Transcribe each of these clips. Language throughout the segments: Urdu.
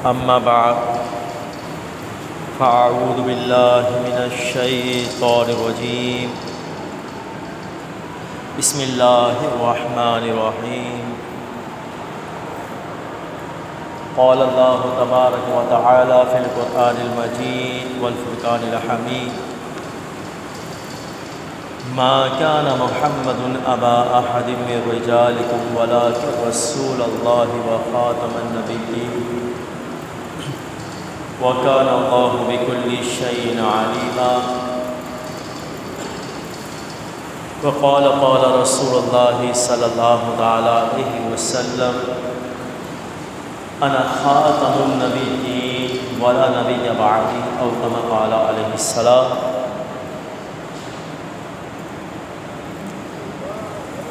اما بعد فاعوذ باللہ من الشیطان الرجیم بسم اللہ الرحمن الرحیم قال اللہ تبارک و تعالی فی القرآن المجید والفرقان الحمید ما كان محمد ابا احد من رجالكم ولكن رسول الله وخاتم النبيين وكان الله بكل شيء عليما وقال رسول الله صلى الله عليه وسلم انا خاتم النبيين ولا نبي بعدي او كما قال عليه السلام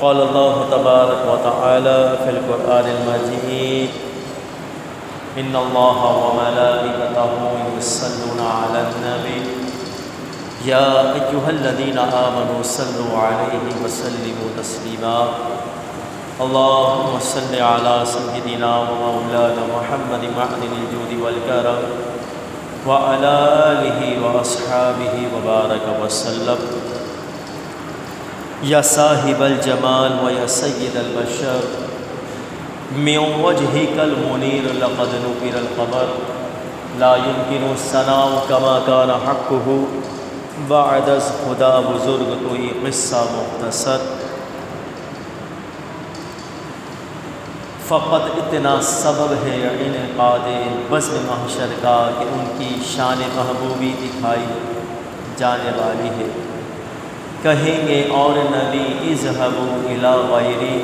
قال الله تبارك وتعالى في القرآن المجيد إن الله وملائكته يصلون على النبي يا أيها الذين آمنوا صلوا عليه وسلموا تسليما اللهم صل على سيدنا ومولانا محمد معدن الجود والكرم وعلى آله وأصحابه وبارك وسلم یا صاحب الجمال و یا سید البشر من وجهك المنیر لقد نکر القمر لا يمكن الثناء كما كان حقه بعد از خدا بزرگ کوئی قصہ مختصر فقط اتنا سبب ہے انعقاد بزم محشر کا کہ ان کی شان محبوبی دکھائی جانے والی ہے۔ کہیں گے اور نبی اذهبوا الی غیری،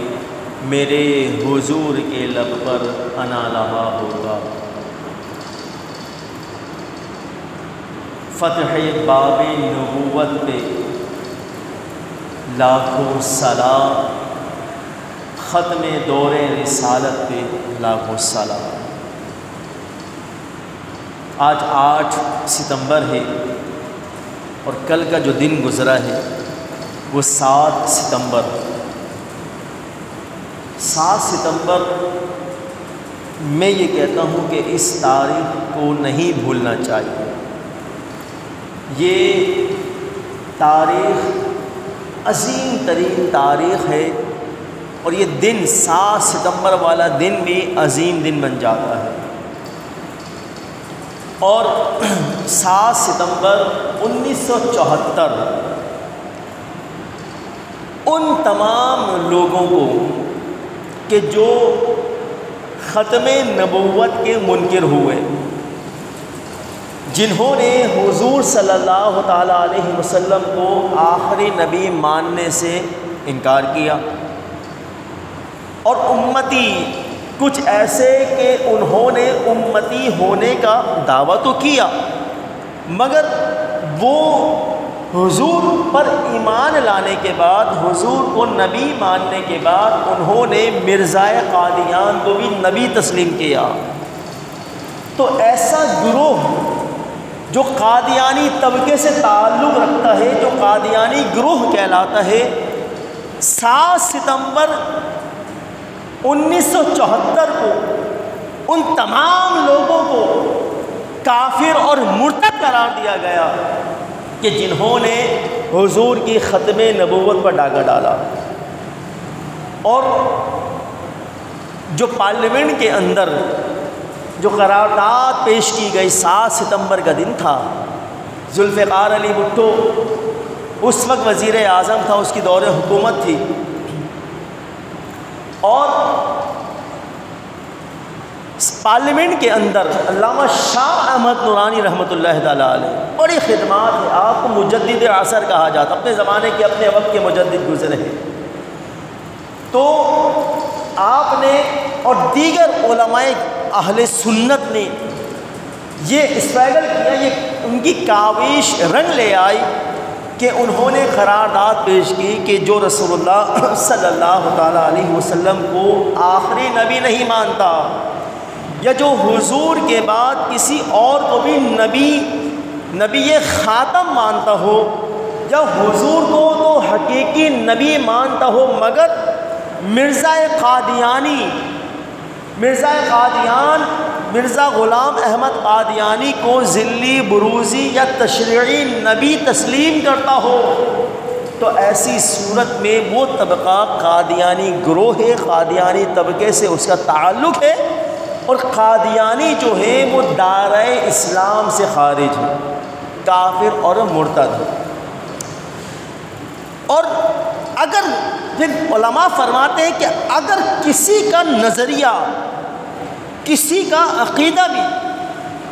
میرے حضور کے لب پر انا لہا ہوگا۔ فتح باب نبوت پہ لاکھوں سلام، ختم دور رسالت پہ لاکھوں سلام۔ آج 8 ستمبر ہے اور کل کا جو دن گزرا ہے وہ 7 ستمبر۔ 7 ستمبر میں یہ کہتا ہوں کہ اس تاریخ کو نہیں بھولنا چاہیے۔ یہ تاریخ عظیم ترین تاریخ ہے اور یہ دن 7 ستمبر والا دن بھی عظیم دن بن جاتا ہے۔ اور 7 ستمبر 1974 ان تمام لوگوں کو کہ جو ختم نبوت کے منکر ہوئے، جنہوں نے حضور صلی اللہ تعالیٰ علیہ وسلم کو آخری نبی ماننے سے انکار کیا، اور امتی کچھ ایسے کہ انہوں نے امتی ہونے کا دعویٰ تو کیا مگر وہ حضور پر ایمان لانے کے بعد، حضور کو نبی ماننے کے بعد انہوں نے مرزائے قادیان کو بھی نبی تسلیم کیا۔ تو ایسا گروہ جو قادیانی طبقے سے تعلق رکھتا ہے، جو قادیانی گروہ کہلاتا ہے، 7 ستمبر 1974 کو ان تمام لوگوں کو کافر اور مرتد قرار دیا گیا کہ جنہوں نے حضور کی ختم نبوت پر ڈاکہ ڈالا۔ اور جو پارلیمنٹ کے اندر جو قرارداد پیش کی گئی 7 ستمبر کا دن تھا، ذوالفقار علی بھٹو اس وقت وزیر اعظم تھا، اس کی دور حکومت تھی، اور پارلیمنٹ کے اندر علامہ شاہ احمد نورانی رحمۃ اللہ تعالیٰ علیہ، بڑی خدمات ہے، آپ کو مجدد عصر کہا جاتا، اپنے زمانے کے اپنے وقت کے مجدد گزرے ہیں۔ تو آپ نے اور دیگر علماء اہل سنت نے یہ اسٹرگل کیا، یہ ان کی کاوش رنگ لے آئی کہ انہوں نے قرارداد پیش کی کہ جو رسول اللہ صلی اللہ تعالیٰ علیہ وسلم کو آخری نبی نہیں مانتا، یا جو حضور کے بعد کسی اور کو بھی نبی خاتم مانتا ہو، یا حضور کو تو حقیقی نبی مانتا ہو مگر مرزا قادیانی مرزا قادیان مرزا غلام احمد قادیانی کو ذلی بروزی یا تشریعی نبی تسلیم کرتا ہو تو ایسی صورت میں وہ طبقہ قادیانی گروہ ہے، قادیانی طبقے سے اس کا تعلق ہے، اور قادیانی جو ہے وہ دائرۂ اسلام سے خارج ہے، کافر اور مرتد ہے۔ اور اگر پھر علماء فرماتے ہیں کہ اگر کسی کا نظریہ، کسی کا عقیدہ بھی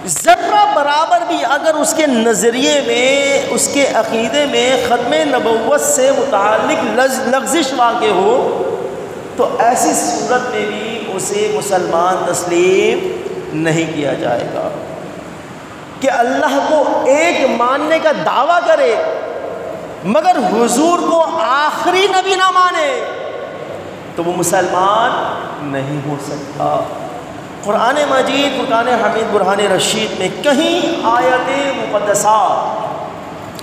ذرہ برابر بھی اگر اس کے نظریے میں، اس کے عقیدے میں ختم نبوت سے متعلق لغزش واقع ہو تو ایسی صورت میں بھی اسے مسلمان تسلیم نہیں کیا جائے گا۔ کہ اللہ کو ایک ماننے کا دعویٰ کرے مگر حضور کو آخری نبی نہ مانے تو وہ مسلمان نہیں ہو سکتا۔ قرآن مجید، فرقان حمید، برہان رشید میں کہیں آیات مقدسہ،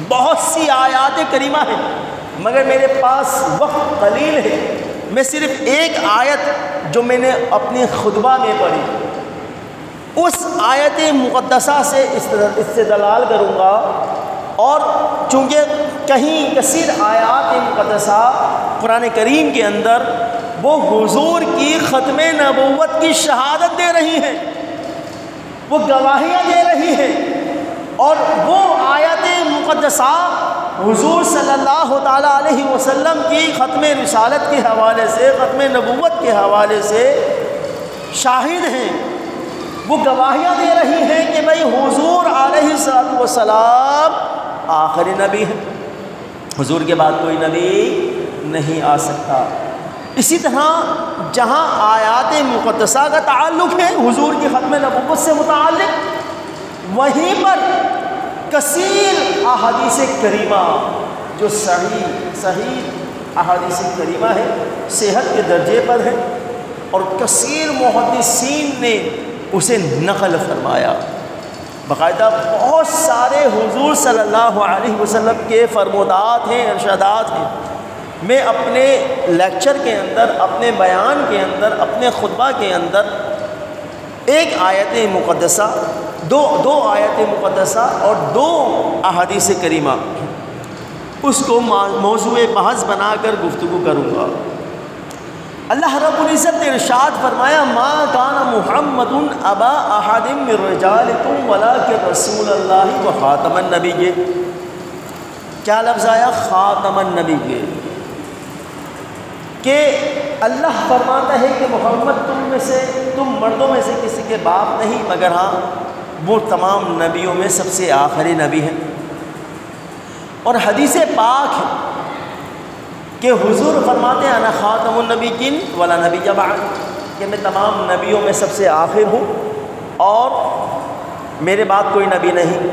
بہت سی آیات کریمہ ہیں، مگر میرے پاس وقت قلیل ہے، میں صرف ایک آیت جو میں نے اپنی خطبہ میں پڑھی اس آیت مقدسہ سے استدلال کروں گا۔ اور چونکہ کہیں کثیر آیات مقدسہ قرآن کریم کے اندر وہ حضور کی ختم نبوت کی شہادت دے رہی ہیں، وہ گواہیاں دے رہی ہیں، اور وہ آیات مقدسہ حضور صلی اللہ تعالیٰ علیہ وسلم کی ختم رسالت کے حوالے سے، ختم نبوت کے حوالے سے شاہد ہیں، وہ گواہیاں دے رہی ہیں کہ بھئی حضور علیہ السلام آخری نبی ہے، حضور کے بعد کوئی نبی نہیں آ سکتا۔ اسی طرح جہاں آیات مقدسہ کا تعلق ہے حضور کی ختم نبوت سے متعلق، وہیں پر کثیر احادیث کریمہ جو صحیح احادیث کریمہ ہے، صحت کے درجے پر ہے، اور کثیر محدثین نے اسے نقل فرمایا، باقاعدہ بہت سارے حضور صلی اللہ علیہ وسلم کے فرمودات ہیں، ارشادات ہیں۔ میں اپنے لیکچر کے اندر، اپنے بیان کے اندر، اپنے خطبہ کے اندر ایک آیت مقدسہ، دو آیت مقدسہ اور 2 احادیث کریمہ اس کو موضوع بحث بنا کر گفتگو کروں گا۔ اللہ رب العزت نے ارشاد فرمایا، ما کان محمد ابا احد من رجالکم ولکن رسول اللہ و خاتم النبیین۔ کیا لفظ آیا؟ خاتم النبیین۔ کہ اللہ فرماتا ہے کہ محمد تم مردوں میں سے کسی کے باپ نہیں، مگر ہاں وہ تمام نبیوں میں سب سے آخری نبی ہیں۔ اور حدیث پاک ہے کہ حضور فرماتے ہیں انا خاتم النبیین ولا نبی بعد، کہ میں تمام نبیوں میں سب سے آخر ہوں اور میرے بعد کوئی نبی نہیں۔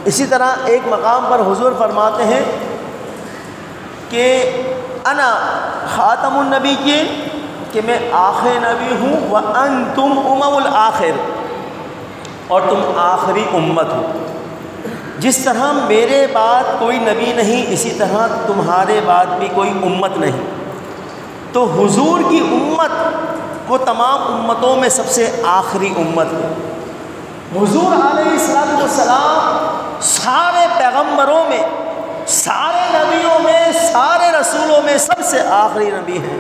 اسی طرح ایک مقام پر حضور فرماتے ہیں کہ انا خاتم النبیین، کہ میں آخری نبی ہوں، وانتم الآخر، اور تم آخری امت ہو۔ جس طرح میرے بعد کوئی نبی نہیں، اسی طرح تمہارے بعد بھی کوئی امت نہیں۔ تو حضور کی امت وہ تمام امتوں میں سب سے آخری امت ہے۔ حضور علیہ السلام سارے پیغمبروں میں، سارے نبیوں میں، سارے رسولوں میں سب سے آخری نبی ہیں۔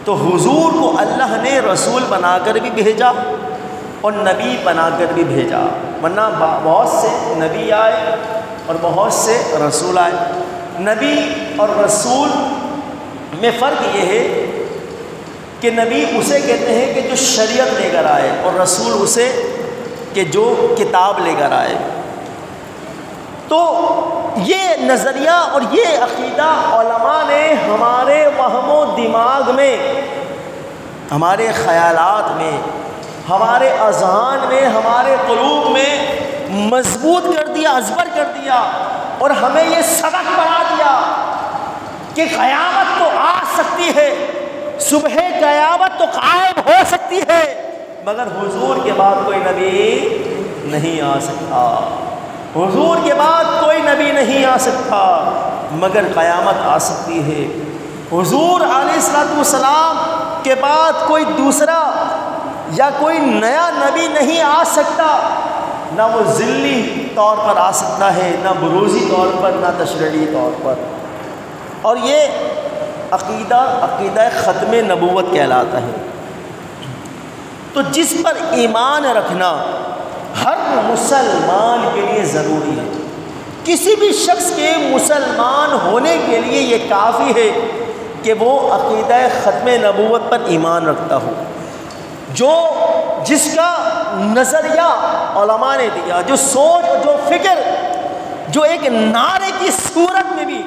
تو حضور کو اللہ نے رسول بنا کر بھی بھیجا اور نبی بنا کر بھی بھیجا، ورنہ بہت سے نبی آئے اور بہت سے رسول آئے۔ نبی اور رسول میں فرق یہ ہے کہ نبی اسے کہتے ہیں کہ جو شریعت لے کر آئے، اور رسول اسے کہ جو کتاب لے کر آئے۔ تو یہ نظریہ اور یہ عقیدہ علماء نے ہمارے وہم و دماغ میں، ہمارے خیالات میں، ہمارے اذہان میں، ہمارے قلوب میں مضبوط کر دیا، ازبر کر دیا، اور ہمیں یہ سبق پڑھا دیا کہ قیامت تو آ سکتی ہے، صبح قیامت تو قائم ہو سکتی ہے، مگر حضور کے بعد کوئی نبی نہیں آ سکتا، حضور کے بعد کوئی نبی نہیں آ سکتا، مگر قیامت آ سکتی ہے۔ حضور علیہ السلام کے بعد کوئی دوسرا یا کوئی نیا نبی نہیں آ سکتا، نہ وہ ذلی طور پر آ سکتا ہے، نہ بروزی طور پر، نہ تشریعی طور پر۔ اور یہ عقیدہ ختم نبوت کہلاتا ہے۔ تو جس پر ایمان رکھنا ہر مسلمان کے لیے ضروری ہے، کسی بھی شخص کے مسلمان ہونے کے لیے یہ کافی ہے کہ وہ عقیدہ ختم نبوت پر ایمان رکھتا ہو، جس کا نظریہ علماء نے دیا، جو سوچ، جو فکر، جو ایک نعرے کی صورت میں بھی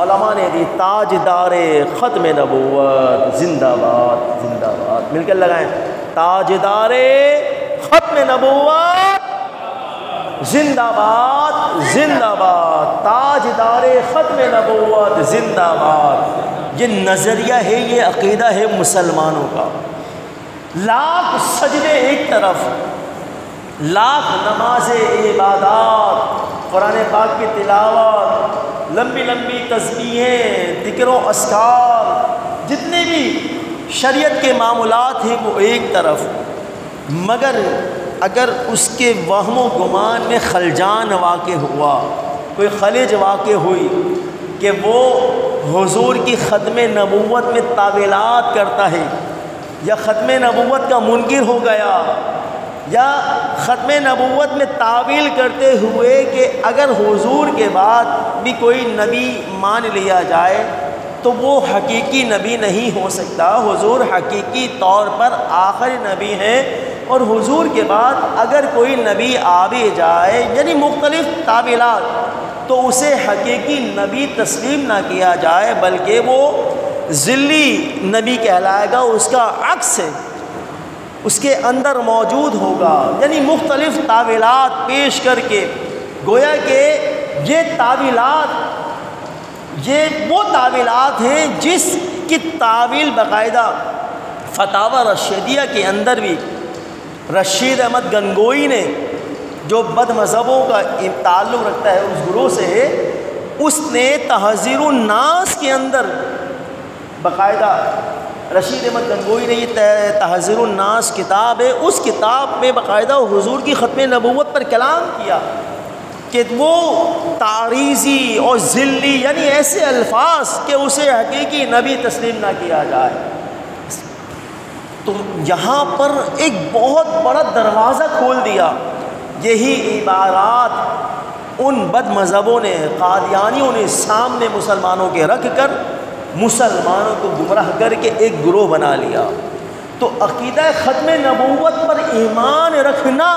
علماء نے دی، تاجدار ختم نبوت زندہ باد، زندہ باد، مل کر لگائیں، تاجدار ختم نبوت زندہ باد، زندہ باد، تاجدار ختم نبوت زندہ باد۔ یہ نظریہ ہے، یہ عقیدہ ہے مسلمانوں کا۔ لاکھ سجدے ایک طرف، لاکھ نماز عبادات، قرآن پاک کی تلاوت، لمبی لمبی تسبیحیں، ذکر و اذکار، جتنے بھی شریعت کے معمولات ہیں وہ ایک طرف، مگر اگر اس کے وہم و گمان میں خلجان واقع ہوا، کوئی خلج واقع ہوئی کہ وہ حضور کی ختم نبوت میں تعویلات کرتا ہے، یا ختم نبوت کا منکر ہو گیا، یا ختم نبوت میں تعویل کرتے ہوئے کہ اگر حضور کے بعد بھی کوئی نبی مان لیا جائے تو وہ حقیقی نبی نہیں ہو سکتا، حضور حقیقی طور پر آخری نبی ہیں، اور حضور کے بعد اگر کوئی نبی آ بھی جائے، یعنی مختلف تعویلات، تو اسے حقیقی نبی تسلیم نہ کیا جائے، بلکہ وہ ذلی نبی کہلائے گا، اس کا عکس ہے، اس کے اندر موجود ہوگا، یعنی مختلف تعویلات پیش کر کے، گویا کہ یہ تعویلات، یہ وہ تعویلات ہیں جس کی تعویل باقاعدہ فتاوی رشیدیہ کے اندر بھی رشید احمد گنگوئی نے، جو بد مذہبوں کا تعلق رکھتا ہے اس گروہ سے ہے، اس نے تحذیر الناس کے اندر باقاعدہ، رشید احمد گنگوئی نے یہ تحذیر الناس کتاب ہے، اس کتاب میں باقاعدہ حضور کی ختم نبوت پر کلام کیا کہ وہ تعریضی اور ذلی، یعنی ایسے الفاظ کہ اسے حقیقی نبی تسلیم نہ کیا جائے۔ تو یہاں پر ایک بہت بڑا دروازہ کھول دیا، یہی عبارات ان بد مذہبوں نے، قادیانیوں نے سامنے مسلمانوں کے رکھ کر مسلمانوں کو گمراہ کر کے ایک گروہ بنا لیا۔ تو عقیدہ ختم نبوت پر ایمان رکھنا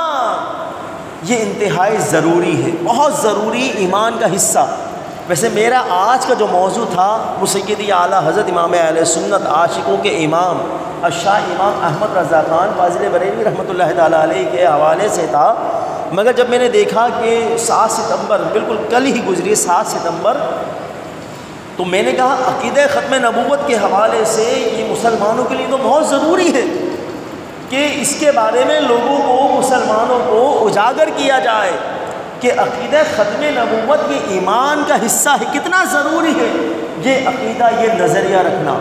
یہ انتہائی ضروری ہے، بہت ضروری ایمان کا حصہ۔ ویسے میرا آج کا جو موضوع تھا وہ سیدی اعلیٰ حضرت امام اہل سنت عاشقوں کے امام الشاہ امام احمد رضا خان فاضل بریلوی رحمۃ اللہ تعالیٰ علیہ کے حوالے سے تھا، مگر جب میں نے دیکھا کہ 7 ستمبر بالکل کل ہی گزری 7 ستمبر، تو میں نے کہا عقیدہ ختم نبوت کے حوالے سے یہ مسلمانوں کے لیے تو بہت ضروری ہے کہ اس کے بارے میں لوگوں کو، مسلمانوں کو اجاگر کیا جائے کہ عقیدہ ختم نبوت یہ ایمان کا حصہ ہے، کتنا ضروری ہے یہ عقیدہ، یہ نظریہ رکھنا۔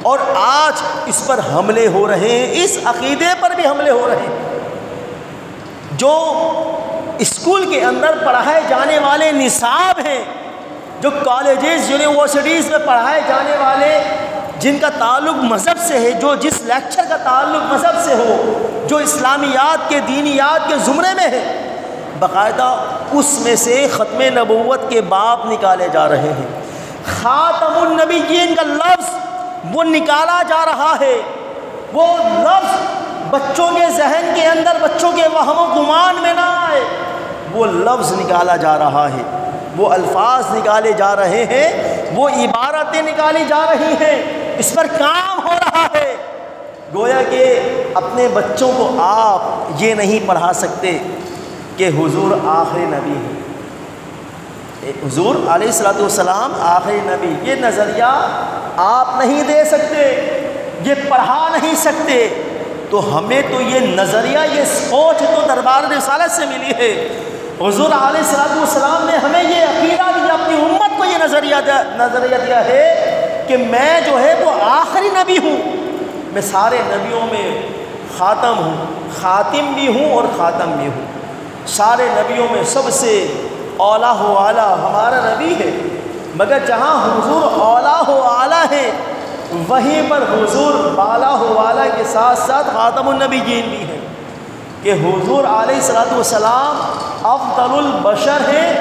اور آج اس پر حملے ہو رہے ہیں، اس عقیدے پر بھی حملے ہو رہے ہیں۔ جو اسکول کے اندر پڑھائے جانے والے نصاب ہیں، جو کالجز، یونیورسٹیز میں پڑھائے جانے والے جن کا تعلق مذہب سے ہے، جو جس لیکچر کا تعلق مذہب سے ہو، جو اسلامیات کے، دینیات کے زمرے میں ہے، باقاعدہ اس میں سے ختم نبوت کے باب نکالے جا رہے ہیں، خاتم النبیین کا لفظ وہ نکالا جا رہا ہے، وہ لفظ بچوں کے ذہن کے اندر، بچوں کے وہم و گمان میں نہ آئے، وہ لفظ نکالا جا رہا ہے، وہ الفاظ نکالے جا رہے ہیں، وہ عبارتیں نکالی جا رہی ہیں، اس پر کام ہو رہا ہے۔ گویا کہ اپنے بچوں کو آپ یہ نہیں پڑھا سکتے کہ حضور آخری نبی ہے، حضور علیہ الصلوۃ والسلام آخری نبی، یہ نظریہ آپ نہیں دے سکتے، یہ پڑھا نہیں سکتے۔ تو ہمیں تو یہ نظریہ، یہ سوچ تو دربار رسالت سے ملی ہے۔ حضور علیہ الصلوۃ والسلام نے ہمیں یہ عقیدہ دیا، اپنی امت کو یہ نظریہ دیا ہے کہ میں جو ہے وہ آخری نبی ہوں، میں سارے نبیوں میں خاتم ہوں، خاتم بھی ہوں اور خاتم بھی ہوں۔ سارے نبیوں میں سب سے اولیٰ و اعلیٰ ہمارا نبی ہے، مگر جہاں حضور اولیٰ و اعلیٰ ہے وہیں پر حضور بالا و اعلیٰ کے ساتھ ساتھ خاتم النبیین بھی ہیں، کہ حضور علیہ الصلوۃ والسلام افضل البشر ہیں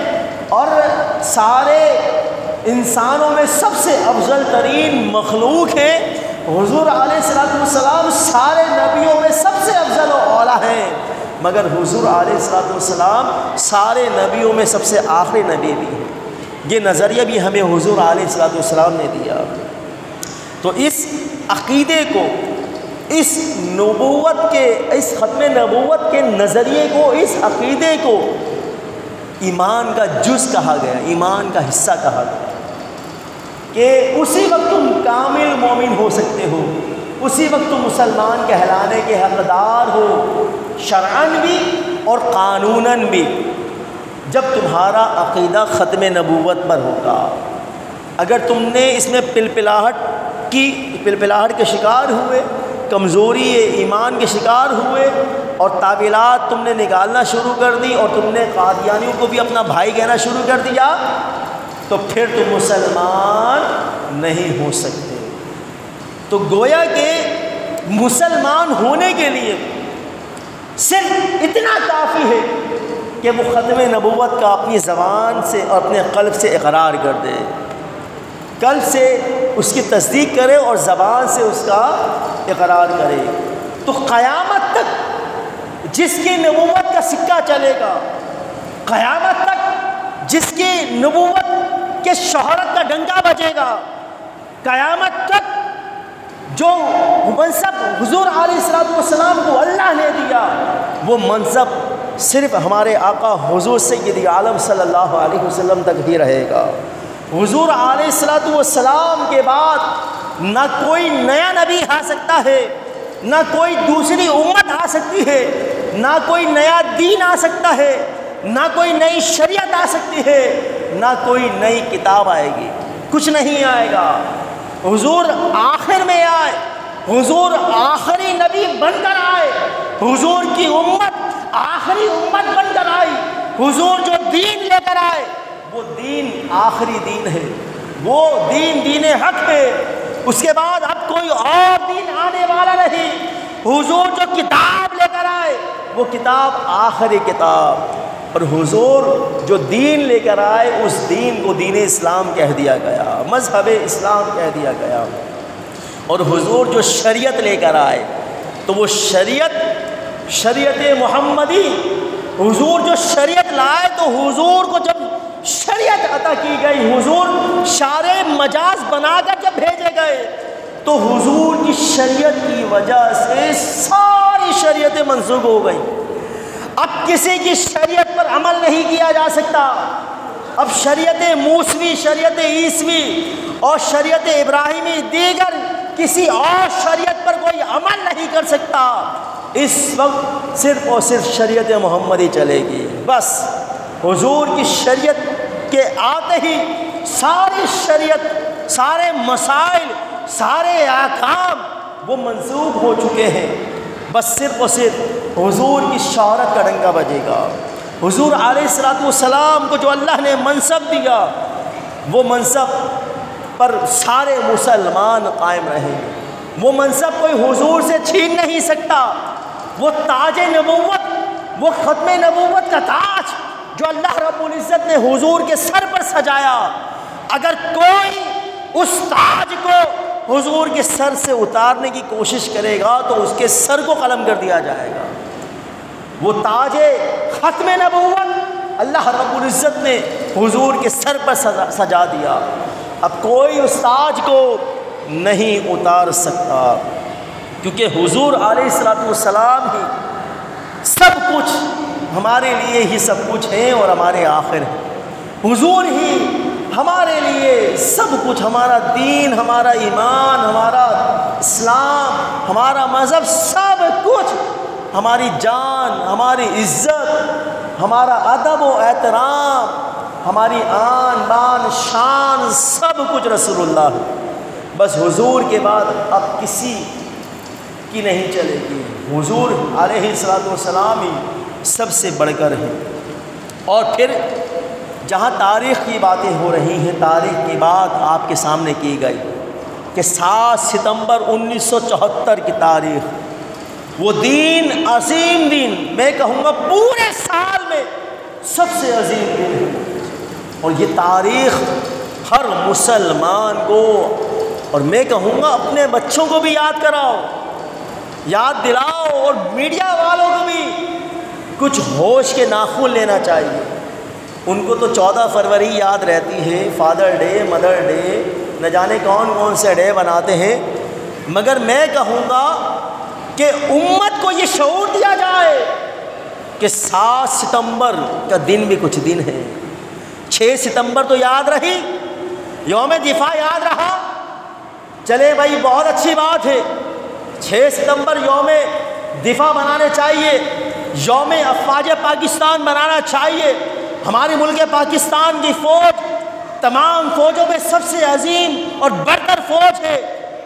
اور سارے انسانوں میں سب سے افضل ترین مخلوق ہیں۔ حضور علیہ الصلوۃ والسلام سارے نبیوں میں سب سے افضل و اولیٰ ہیں، مگر حضور علیہ الصلوۃ والسلام سارے نبیوں میں سب سے آخری نبی بھی ہیں۔ یہ نظریہ بھی ہمیں حضور علیہ الصلوۃ والسلام نے دیا۔ تو اس عقیدے کو، اس نبوت کے، اس ختم نبوت کے نظریے کو، اس عقیدے کو ایمان کا جز کہا گیا، ایمان کا حصہ کہا گیا، کہ اسی وقت تم کامل مومن ہو سکتے ہو، اسی وقت تم مسلمان کہلانے کے حقدار ہو، شرعاً بھی اور قانوناً بھی، جب تمہارا عقیدہ ختم نبوت پر ہوگا۔ اگر تم نے اس میں پلپلاہٹ کے شکار ہوئے، کمزوری ایمان کے شکار ہوئے اور تعویلات تم نے نکالنا شروع کر دی اور تم نے قادیانیوں کو بھی اپنا بھائی کہنا شروع کر دیا، تو پھر تم مسلمان نہیں ہو سکتے۔ تو گویا کہ مسلمان ہونے کے لیے صرف اتنا کافی ہے کہ وہ ختم نبوت کا اپنی زبان سے اور اپنے قلب سے اقرار کر دے، قلب سے اس کی تصدیق کرے اور زبان سے اس کا اقرار کرے۔ تو قیامت تک جس کی نبوت کا سکہ چلے گا، قیامت تک جس کی نبوت کے شہرت کا ڈنکا بجے گا، قیامت تک جو منصب حضور علیہ الصلوۃ والسلام کو اللہ نے دیا، وہ منصب صرف ہمارے آقا حضور سید عالم صلی اللہ علیہ وسلم تک ہی رہے گا۔ حضور علیہ الصلوۃ والسلام کے بعد نہ کوئی نیا نبی آ سکتا ہے، نہ کوئی دوسری امت آ سکتی ہے، نہ کوئی نیا دین آ سکتا ہے، نہ کوئی نئی شریعت آ سکتی ہے، نہ کوئی نئی کتاب آئے گی، کچھ نہیں آئے گا۔ حضور آخر میں آئے، حضور آخری نبی بن کر آئے، حضور کی امت آخری امت بن کر آئی، حضور جو دین لے کر آئے وہ دین آخری دین ہے، وہ دین حق ہے۔ اس کے بعد اب کوئی اور دین آنے والا نہیں۔ حضور جو کتاب لے کر آئے وہ کتاب آخری کتاب، اور حضور جو دین لے کر آئے اس دین کو دین اسلام کہہ دیا گیا، مذہب اسلام کہہ دیا گیا۔ اور حضور جو شریعت لے کر آئے تو وہ شریعت محمدی، حضور جو شریعت لائے تو حضور کو جب شریعت عطا کی گئی، حضور شارع مجاز بنا کر جب بھیجے گئے تو حضور کی شریعت کی وجہ سے ساری شریعتیں منسوخ ہو گئیں۔ اب کسی کی شریعت پر عمل نہیں کیا جا سکتا، اب شریعت موسوی، شریعت عیسوی اور شریعت ابراہیمی دیگر کسی اور شریعت پر کوئی عمل نہیں کر سکتا۔ اس وقت صرف اور صرف شریعت محمدی چلے گی، بس حضور کی شریعت کے آتے ہی ساری شریعت، سارے مسائل، سارے احکام وہ منسوخ ہو چکے ہیں، بس صرف اور صرف حضور کی شہرت کا ڈنکا بجے گا۔ حضور علیہ الصلوۃ والسلام کو جو اللہ نے منصب دیا وہ منصب پر سارے مسلمان قائم رہیں گے، وہ منصب کوئی حضور سے چھین نہیں سکتا۔ وہ تاج نبوت، وہ ختم نبوت کا تاج جو اللہ رب العزت نے حضور کے سر پر سجایا، اگر کوئی اس تاج کو حضور کے سر سے اتارنے کی کوشش کرے گا تو اس کے سر کو قلم کر دیا جائے گا۔ وہ تاج ختم نبوت اللہ رب العزت نے حضور کے سر پر سجا دیا، اب کوئی اس تاج کو نہیں اتار سکتا، کیونکہ حضور علیہ الصلوۃ والسلام ہی سب کچھ ہمارے لیے ہی سب کچھ ہیں اور ہمارے آخر ہیں۔ حضور ہی ہمارے لیے سب کچھ، ہمارا دین، ہمارا ایمان، ہمارا اسلام، ہمارا مذہب، سب کچھ، ہماری جان، ہماری عزت، ہمارا ادب و احترام، ہماری آن بان شان، سب کچھ رسول اللہ ہے۔ بس حضور کے بعد اب کسی کی نہیں چلے گی۔ حضور علیہ السلام ہی سب سے بڑھ کر ہیں۔ اور پھر جہاں تاریخ کی باتیں ہو رہی ہیں، تاریخ کی بات آپ کے سامنے کی گئی کہ 7 ستمبر 1974 کی تاریخ، وہ دین عظیم دن، میں کہوں گا پورے سال میں سب سے عظیم دن ہے، اور یہ تاریخ ہر مسلمان کو، اور میں کہوں گا اپنے بچوں کو بھی یاد کراؤ، یاد دلاؤ، اور میڈیا والوں کو بھی کچھ ہوش کے ناخن لینا چاہیے۔ ان کو تو 14 فروری یاد رہتی ہے، فادر ڈے، مدر ڈے، نہ جانے کون کون سے ڈے بناتے ہیں، مگر میں کہوں گا کہ امت کو یہ شعور دیا جائے کہ 7 ستمبر کا دن بھی کچھ دن ہے۔ 6 ستمبر تو یاد رہی، یوم دفاع یاد رہا، چلے بھائی بہت اچھی بات ہے، 6 ستمبر یوم دفاع بنانے چاہیے، یوم افواج پاکستان بنانا چاہیے۔ ہمارے ملک پاکستان کی فوج تمام فوجوں میں سب سے عظیم اور برتر فوج ہے۔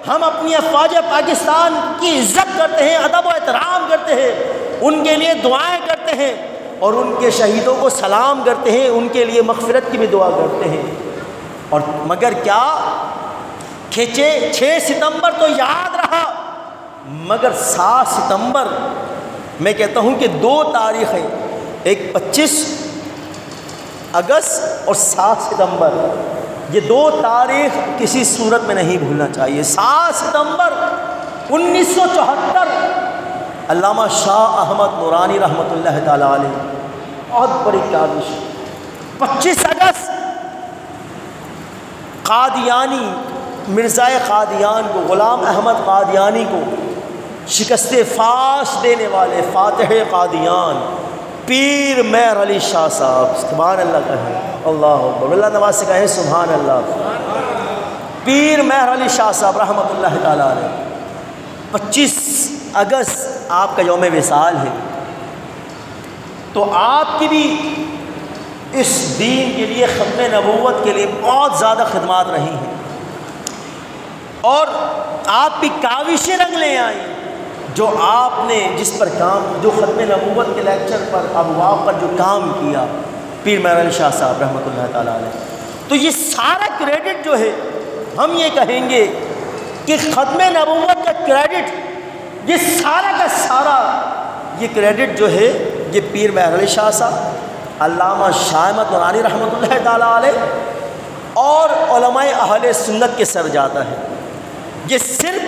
ہم اپنی افواج پاکستان کی عزت کرتے ہیں، ادب و احترام کرتے ہیں، ان کے لیے دعائیں کرتے ہیں، اور ان کے شہیدوں کو سلام کرتے ہیں، ان کے لیے مغفرت کی بھی دعا کرتے ہیں۔ اور مگر کیا کہ 6 ستمبر تو یاد رہا، مگر 7 ستمبر میں کہتا ہوں کہ 2 تاریخیں، ایک 25 اگست اور 7 ستمبر، یہ 2 تاریخ کسی صورت میں نہیں بھولنا چاہیے۔ 7 ستمبر 1974 علامہ شاہ احمد نورانی رحمۃ اللہ تعالیٰ علیہ، بہت بڑی کاوش۔ 25 اگست قادیانی، مرزا قادیان کو، غلام احمد قادیانی کو شکست فاش دینے والے فاتح قادیان پیر مہر علی شاہ صاحب، سبحان اللہ کہیں، اللہ اکبر، اللہ نواز سے کہیں سبحان اللہ، پیر مہر علی شاہ صاحب رحمۃ اللہ تعالیٰ علیہ، 25 اگست آپ کا یوم وصال ہے، تو آپ کی بھی اس دین کے لیے، ختم نبوت کے لیے بہت زیادہ خدمات رہی ہیں، اور آپ بھی کاوشیں رنگ لے آئیں، جو آپ نے جس پر کام، جو ختم نبوت کے لیکچر پر، ابواب پر جو کام کیا پیر مہر علی شاہ صاحب رحمۃ اللہ تعالیٰ علیہ، تو یہ سارا کریڈٹ جو ہے، ہم یہ کہیں گے کہ ختم نبوت کا کریڈٹ، یہ سارا کا سارا یہ کریڈٹ جو ہے، یہ پیر مہر علی شاہ صاحب، علامہ شاہ احمد نورانی رحمۃ اللہ تعالیٰ علیہ اور علماء اہل سنت کے سر جاتا ہے۔ یہ صرف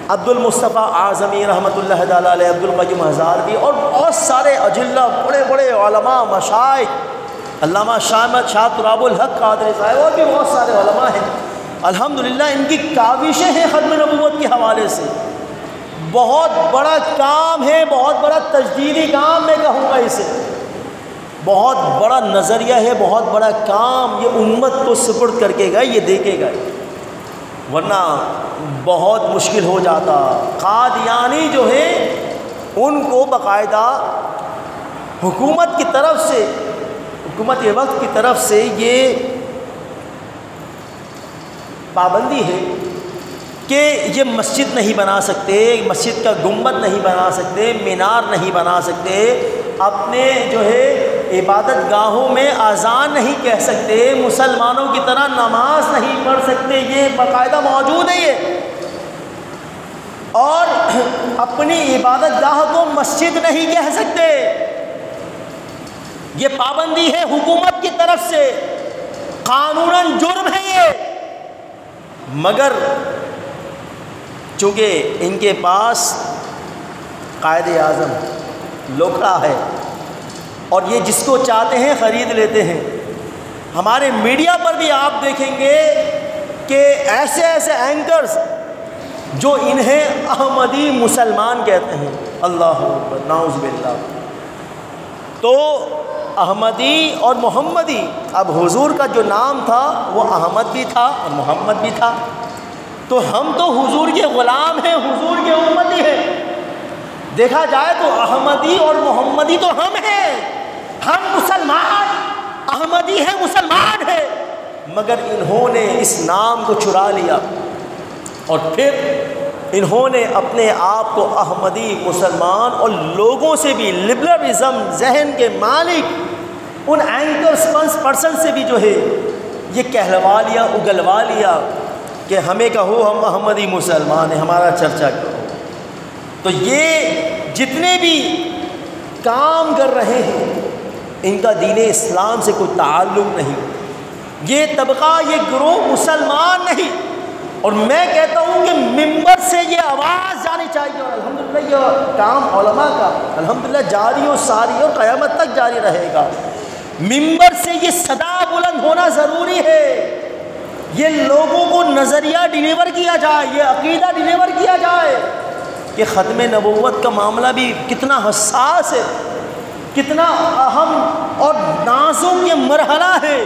عبد المصطفیٰ اعظمی رحمۃ اللہ تعالیٰ علیہ، عبد القیوم ہزاروی اور بہت سارے اجلہ، بڑے بڑے علماء، مشائخ، علامہ شاہ تراب الحق قادری صاحب، اور بھی بہت سارے علماء ہیں، الحمدللہ ان کی کاوشیں ہیں ختم نبوت کے حوالے سے، بہت بڑا کام ہے، بہت بڑا تجدیدی کام میں کہوں گا اسے، بہت بڑا نظریہ ہے، بہت بڑا کام، یہ امت کو سپرد کر کے گئے، یہ دے کے گئے، ورنہ بہت مشکل ہو جاتا۔ قادیانی جو ہے ان کو باقاعدہ حکومت کی طرف سے، حکومت وقت کی طرف سے یہ پابندی ہے کہ یہ مسجد نہیں بنا سکتے، مسجد کا گنبد نہیں بنا سکتے، مینار نہیں بنا سکتے، اپنے جو ہے عبادت گاہوں میں اذان نہیں کہہ سکتے، مسلمانوں کی طرح نماز نہیں پڑھ سکتے، یہ باقاعدہ موجود ہے یہ، اور اپنی عبادت گاہ کو مسجد نہیں کہہ سکتے، یہ پابندی ہے حکومت کی طرف سے، قانوناً جرم ہے یہ، مگر چونکہ ان کے پاس قائد اعظم لوکھڑا ہے، اور یہ جس کو چاہتے ہیں خرید لیتے ہیں۔ ہمارے میڈیا پر بھی آپ دیکھیں گے کہ ایسے ایسے اینکرز جو انہیں احمدی مسلمان کہتے ہیں، اللہ اکبر، نعوذ باللہ، تو احمدی اور محمدی، اب حضور کا جو نام تھا وہ احمد بھی تھا اور محمد بھی تھا، تو ہم تو حضور کے غلام ہیں، حضور کے امتی ہیں، دیکھا جائے تو احمدی اور محمدی تو ہم ہیں، ہم مسلمان، احمدی ہیں، مسلمان ہیں، مگر انہوں نے اس نام کو چرا لیا، اور پھر انہوں نے اپنے آپ کو احمدی مسلمان اور لوگوں سے بھی لبرلزم ذہن کے مالک ان اینکر پرسن سے بھی جو ہے یہ کہلوا لیا، اگلوا لیا کہ ہمیں کہو ہم احمدی مسلمان ہیں، ہمارا چرچا کرو۔ تو یہ جتنے بھی کام کر رہے ہیں ان کا دین اسلام سے کوئی تعلق نہیں، یہ طبقہ یہ گروہ مسلمان نہیں۔ اور میں کہتا ہوں کہ ممبر سے یہ آواز جانی چاہیے، اور الحمدللہ یہ کام علماء کا الحمدللہ جاری و ساری اور قیامت تک جاری رہے گا۔ ممبر سے یہ صدا بلند ہونا ضروری ہے، یہ لوگوں کو نظریہ ڈیلیور کیا جائے، یہ عقیدہ ڈیلیور کیا جائے کہ ختم نبوت کا معاملہ بھی کتنا حساس ہے، کتنا اہم اور نازک یہ مرحلہ ہے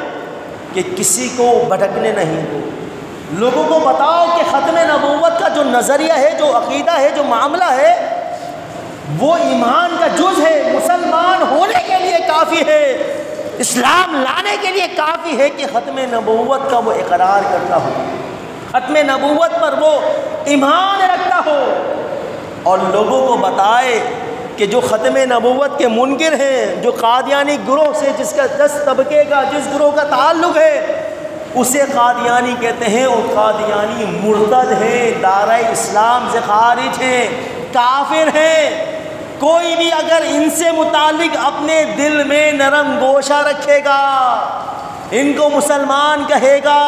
کہ کسی کو بھٹکنے نہیں دو۔ لوگوں کو بتاؤ کہ ختم نبوت کا جو نظریہ ہے، جو عقیدہ ہے، جو معاملہ ہے، وہ ایمان کا جز ہے، مسلمان ہونے کے لیے کافی ہے، اسلام لانے کے لیے کافی ہے کہ ختم نبوت کا وہ اقرار کرتا ہو، ختم نبوت پر وہ ایمان رکھتا ہو، اور لوگوں کو بتائے کہ جو ختم نبوت کے منکر ہیں، جو قادیانی گروہ سے جس طبقے کا جس گروہ کا تعلق ہے اسے قادیانی کہتے ہیں، اور قادیانی مرتد ہیں، دائرہ اسلام سے خارج ہیں، کافر ہیں۔ کوئی بھی اگر ان سے متعلق اپنے دل میں نرم گوشہ رکھے گا، ان کو مسلمان کہے گا،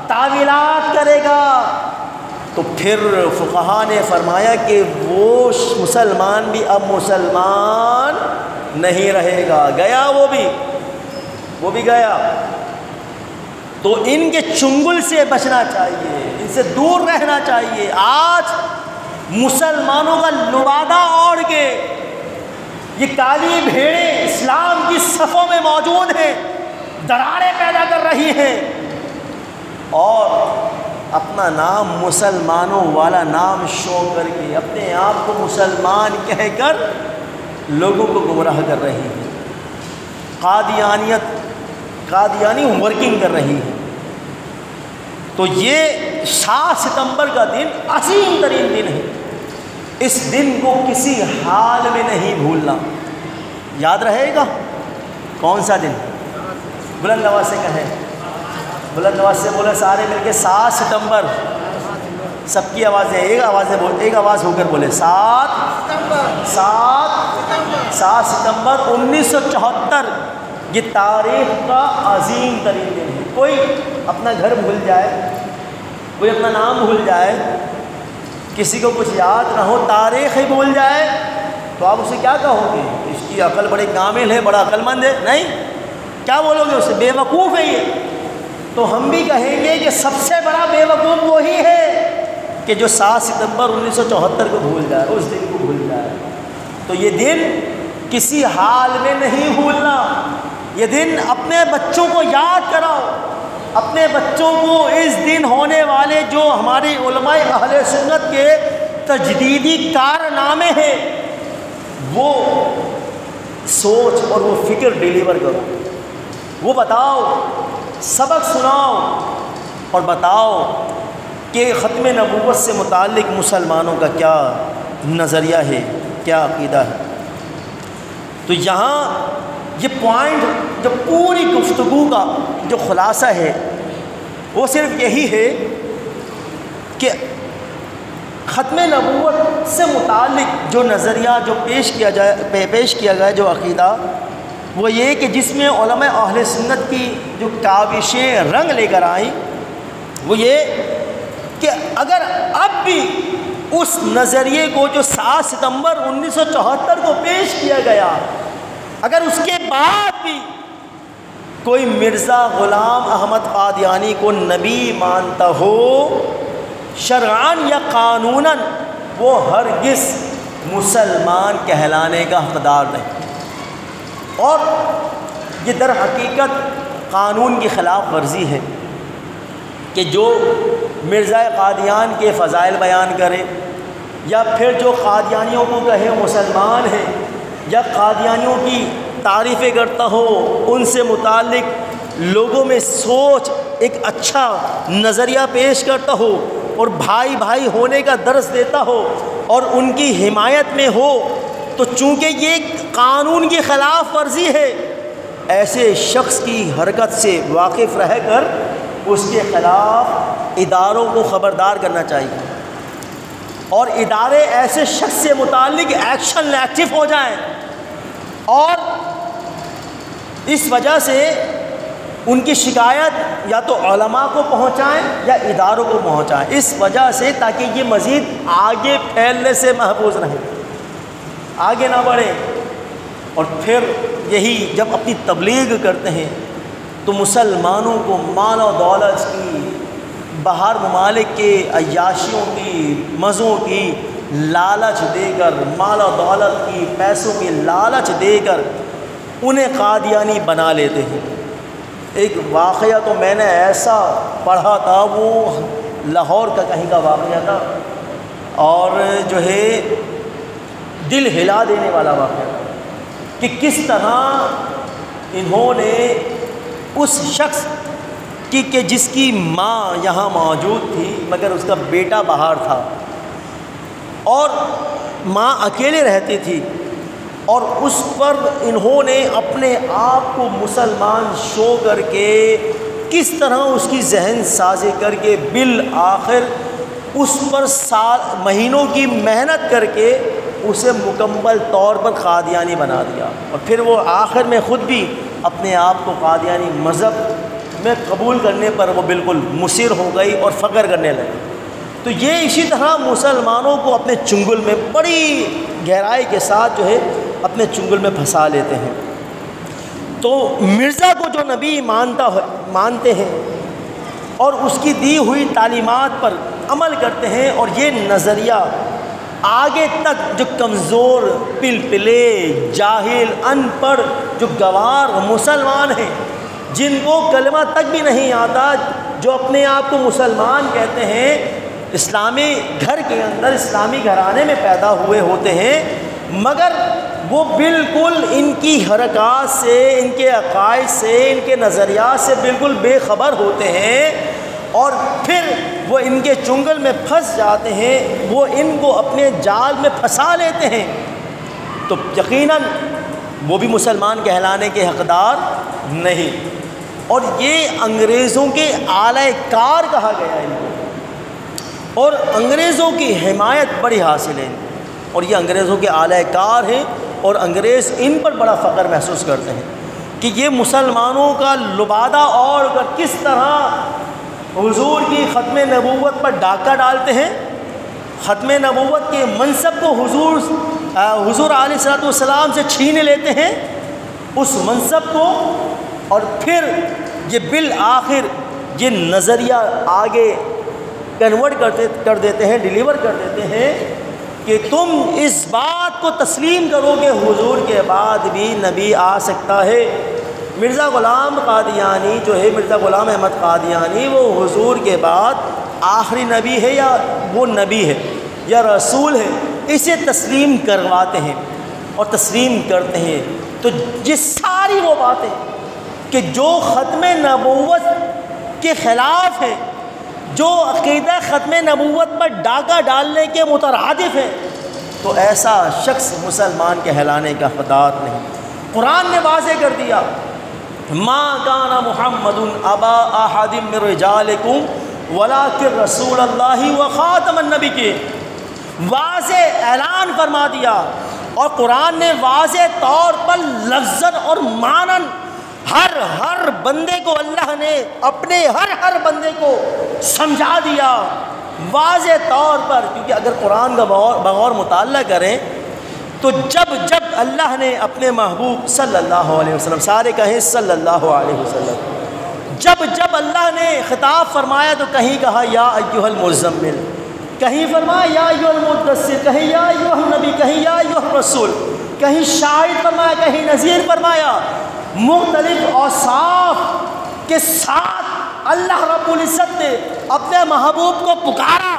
تعویلات کرے گا، تو پھر فقہا نے فرمایا کہ وہ مسلمان بھی اب مسلمان نہیں رہے گا، گیا وہ بھی گیا۔ تو ان کے چنگل سے بچنا چاہیے، ان سے دور رہنا چاہیے۔ آج مسلمانوں کا لبادہ اوڑھ کے یہ کالی بھیڑیں اسلام کی صفوں میں موجود ہیں، دراریں پیدا کر رہی ہیں، اور اپنا نام مسلمانوں والا نام شو کر کے اپنے آپ کو مسلمان کہہ کر لوگوں کو گمراہ کر رہی ہیں، قادیانی ورکنگ کر رہی ہے۔ تو یہ 7 ستمبر کا دن عظیم ترین دن ہے، اس دن کو کسی حال میں نہیں بھولنا۔ یاد رہے گا کون سا دن؟ بلند آواز سے کہیں، بلند آواز سے بولے سارے مل کے 7 ستمبر، سب کی آوازیں ایک آواز ہو کر بولے 7 ستمبر 1974۔ یہ تاریخ کا عظیم ترین دن ہے۔ کوئی اپنا گھر بھول جائے، کوئی اپنا نام بھول جائے، کسی کو کچھ یاد نہ ہو، تاریخ ہی بھول جائے، تو آپ اسے کیا کہو گے؟ اس کی عقل بڑی کامل ہے، بڑا عقل مند ہے؟ نہیں، کیا بولو گے اسے؟ بے وقوف ہے یہ۔ تو ہم بھی کہیں گے کہ سب سے بڑا بے وقوف وہی ہے کہ جو 7 ستمبر 1974 کو بھول جائے، اس دن کو بھول جائے۔ تو یہ دن کسی حال میں نہیں بھولنا، یہ دن اپنے بچوں کو یاد کراؤ، اپنے بچوں کو اس دن ہونے والے جو ہمارے علماء اہل سنت کے تجدیدی کارنامے ہیں وہ سوچ اور وہ فکر ڈیلیور کرو، وہ بتاؤ، سبق سناؤ، اور بتاؤ کہ ختم نبوت سے متعلق مسلمانوں کا کیا نظریہ ہے، کیا عقیدہ ہے۔ تو یہاں یہ پوائنٹ جو پوری گفتگو کا جو خلاصہ ہے وہ صرف یہی ہے کہ ختم نبوت سے متعلق جو نظریہ جو پیش کیا گیا جو عقیدہ، وہ یہ کہ جس میں علماء اہل سنت کی جو کاوشیں رنگ لے کر آئیں، وہ یہ کہ اگر اب بھی اس نظریے کو جو 7 ستمبر 1974 کو پیش کیا گیا، اگر اس کے بعد بھی کوئی مرزا غلام احمد قادیانی کو نبی مانتا ہو شرعاً یا قانوناً، وہ ہرگز مسلمان کہلانے کا حقدار نہیں، اور یہ در حقیقت قانون کی خلاف ورزی ہے کہ جو مرزا قادیان کے فضائل بیان کرے، یا پھر جو قادیانیوں کو کہے مسلمان ہیں، یا قادیانیوں کی تعریفیں کرتا ہو، ان سے متعلق لوگوں میں سوچ ایک اچھا نظریہ پیش کرتا ہو، اور بھائی بھائی ہونے کا درس دیتا ہو اور ان کی حمایت میں ہو، تو چونکہ یہ قانون کی خلاف ورزی ہے، ایسے شخص کی حرکت سے واقف رہ کر اس کے خلاف اداروں کو خبردار کرنا چاہیے، اور ادارے ایسے شخص سے متعلق ایکشن ایکٹیو ہو جائیں، اور اس وجہ سے ان کی شکایت یا تو علماء کو پہنچائیں یا اداروں کو پہنچائیں، اس وجہ سے تاکہ یہ مزید آگے پھیلنے سے محفوظ رہے، آگے نہ بڑھے۔ اور پھر یہی جب اپنی تبلیغ کرتے ہیں تو مسلمانوں کو مال و دولت کی، باہر ممالک کے عیاشیوں کی، مزوں کی لالچ دے کر، مال و دولت کی، پیسوں کی لالچ دے کر انہیں قادیانی بنا لیتے ہیں۔ ایک واقعہ تو میں نے ایسا پڑھا تھا، وہ لاہور کا کہیں کا واقعہ تھا، اور جو ہے دل ہلا دینے والا واقعہ تھا کہ کس طرح انہوں نے اس شخص کی کہ جس کی ماں یہاں موجود تھی مگر اس کا بیٹا باہر تھا، اور ماں اکیلے رہتی تھی، اور اس پر انہوں نے اپنے آپ کو مسلمان شو کر کے کس طرح اس کی ذہن سازی کر کے بالآخر اس پر مہینوں کی محنت کر کے اسے مکمل طور پر قادیانی بنا دیا، اور پھر وہ آخر میں خود بھی اپنے آپ کو قادیانی مذہب میں قبول کرنے پر وہ بالکل مصر ہو گئی اور فخر کرنے لگی۔ تو یہ اسی طرح مسلمانوں کو اپنے چنگل میں بڑی گہرائی کے ساتھ جو ہے اپنے چنگل میں پھنسا لیتے ہیں۔ تو مرزا کو جو نبی مانتے ہیں اور اس کی دی ہوئی تعلیمات پر عمل کرتے ہیں، اور یہ نظریہ آگے تک جو کمزور، پلپلے، جاہل، ان پڑھ، جو گوار مسلمان ہیں، جن کو کلمہ تک بھی نہیں آتا، جو اپنے آپ کو مسلمان کہتے ہیں، اسلامی گھر کے اندر، اسلامی گھرانے میں پیدا ہوئے ہوتے ہیں، مگر وہ بالکل ان کی حرکات سے، ان کے عقائد سے، ان کے نظریات سے بالکل بے خبر ہوتے ہیں، اور پھر وہ ان کے چنگل میں پھنس جاتے ہیں، وہ ان کو اپنے جال میں پھنسا لیتے ہیں، تو یقیناً وہ بھی مسلمان کہلانے کے حقدار نہیں۔ اور یہ انگریزوں کے اعلی کار کہا گیا ہے ان کو، اور انگریزوں کی حمایت بڑی حاصل ہے، اور یہ انگریزوں کے اعلی کار ہیں، اور انگریز ان پر بڑا فخر محسوس کرتے ہیں کہ یہ مسلمانوں کا لبادہ اوڑھ کر کس طرح حضور کی ختم نبوت پر ڈاکہ ڈالتے ہیں، ختم نبوت کے منصب کو حضور علیہ الصلوۃ والسلام سے چھین لیتے ہیں، اس منصب کو، اور پھر یہ بالآخر یہ نظریہ آگے کنورٹ کر دیتے ہیں، ڈیلیور کر دیتے ہیں کہ تم اس بات کو تسلیم کرو کہ حضور کے بعد بھی نبی آ سکتا ہے۔ مرزا غلام قادیانی جو ہے، مرزا غلام احمد قادیانی، وہ حضور کے بعد آخری نبی ہے، یا وہ نبی ہے یا رسول ہے، اسے تسلیم کرواتے ہیں اور تسلیم کرتے ہیں۔ تو یہ ساری وہ باتیں کہ جو ختم نبوت کے خلاف ہیں، جو عقیدہ ختم نبوت پر ڈاکہ ڈالنے کے مترادف ہیں، تو ایسا شخص مسلمان کہلانے کا حقدار نہیں۔ قرآن نے واضح کر دیا، ما کان محمد ابا احد من رجالکم ولکن رسول اللہ وخاتم النبیین، واضح اعلان فرما دیا، اور قرآن نے واضح طور پر لفظاً اور معناً ہر بندے کو اللہ نے اپنے ہر بندے کو سمجھا دیا واضح طور پر، کیونکہ اگر قرآن کا بغور مطالعہ کریں تو جب اللہ نے اپنے محبوب صلی اللہ علیہ وسلم، سارے کہیں صلی اللہ علیہ وسلم، جب اللہ نے خطاب فرمایا تو کہیں کہا یا ایھا المزمل، کہیں فرمایا یا ایھا المدثر، کہیں یا ایھا النبی، کہیں یا ایھا الرسول، کہیں شاہد فرمایا، کہیں نذیر فرمایا، مختلف اوصاف کے ساتھ اللہ رب العزت نے اپنے محبوب کو پکارا،